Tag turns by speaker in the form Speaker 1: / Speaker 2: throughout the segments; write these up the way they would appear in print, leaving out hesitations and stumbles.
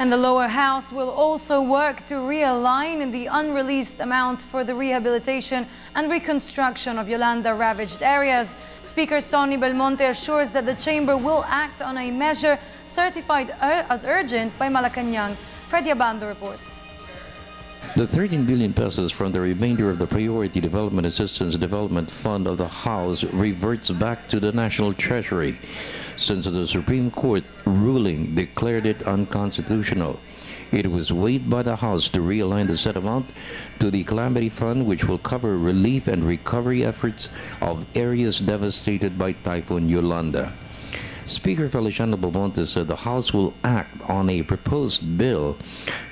Speaker 1: And the lower house will also work to realign the unreleased amount for the rehabilitation and reconstruction of Yolanda-ravaged areas. Speaker Sonny Belmonte assures that the chamber will act on a measure certified as urgent by Malacanang. Freddie Abando reports.
Speaker 2: The 13 billion pesos from the remainder of the Priority Development Assistance Development Fund of the House reverts back to the National Treasury, since the Supreme Court ruling declared it unconstitutional. It was weighed by the House to realign the said amount to the Calamity Fund, which will cover relief and recovery efforts of areas devastated by Typhoon Yolanda. Speaker Feliciano Belmonte said the House will act on a proposed bill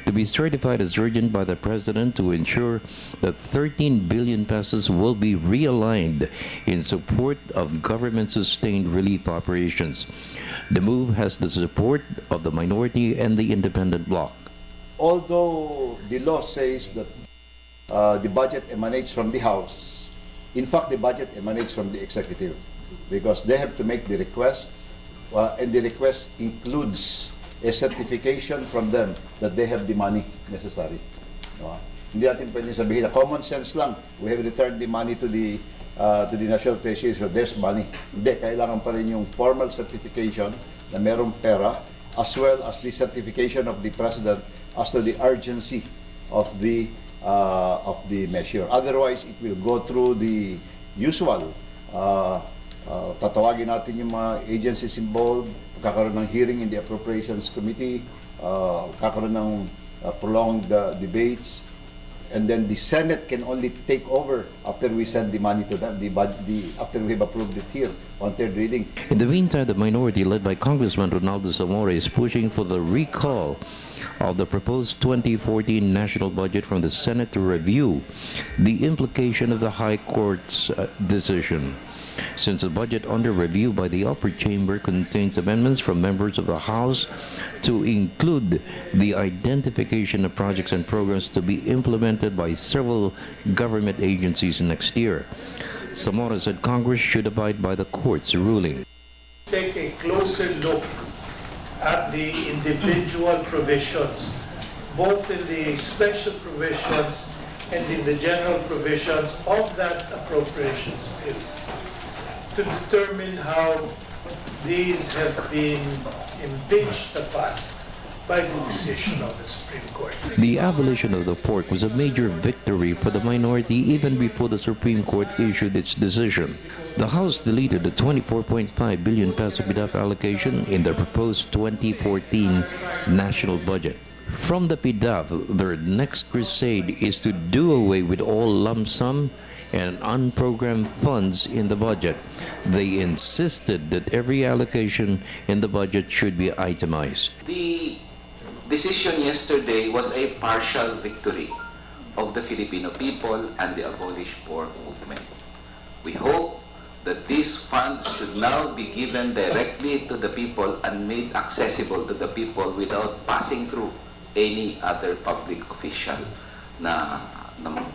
Speaker 2: to be certified as urgent by the President to ensure that 13 billion pesos will be realigned in support of government-sustained relief operations. The move has the support of the minority and the independent bloc.
Speaker 3: Although the law says that the budget emanates from the House, in fact the budget emanates from the Executive, because they have to make the request. And the request includes a certification from them that they have the money necessary. Hindi natin pwedeng sabihin na common sense lang, we have returned the money to the National Treasury, so there's money. Hindi, kailangan pa rin yung formal certification na merong pera, as well as the certification of the President as to the urgency of the measure. Otherwise, it will go through the usual tatawagin natin yung mga agencies involved, kakaroon ng hearing in the Appropriations Committee, kakaroon ng prolonged debates, and then the Senate can only take over after we send the money to them, after we have approved it here on third reading.
Speaker 2: In the meantime, the minority led by Congressman Ronaldo Zamora is pushing for the recall of the proposed 2014 national budget from the Senate to review the implication of the High Court's decision. Since the budget under review by the upper chamber contains amendments from members of the House to include the identification of projects and programs to be implemented by several government agencies next year, Zamora said Congress should abide by the court's ruling.
Speaker 4: Take a closer look at the individual provisions, both in the special provisions and in the general provisions of that appropriations bill, to determine how these have been impinged upon by the decision of the Supreme Court.
Speaker 2: The abolition of the pork was a major victory for the minority even before the Supreme Court issued its decision. The House deleted the 24.5 billion peso PDAF allocation in the proposed 2014 national budget. From the PDAF, their next crusade is to do away with all lump sum and unprogrammed funds in the budget. They insisted that every allocation in the budget should be itemized.
Speaker 5: The decision yesterday was a partial victory of the Filipino people and the Abolish Pork movement. We hope that these funds should now be given directly to the people and made accessible to the people without passing through any other public official na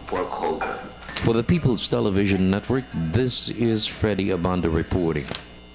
Speaker 5: pork holder.
Speaker 2: For the People's Television Network, this is Freddie Abando reporting.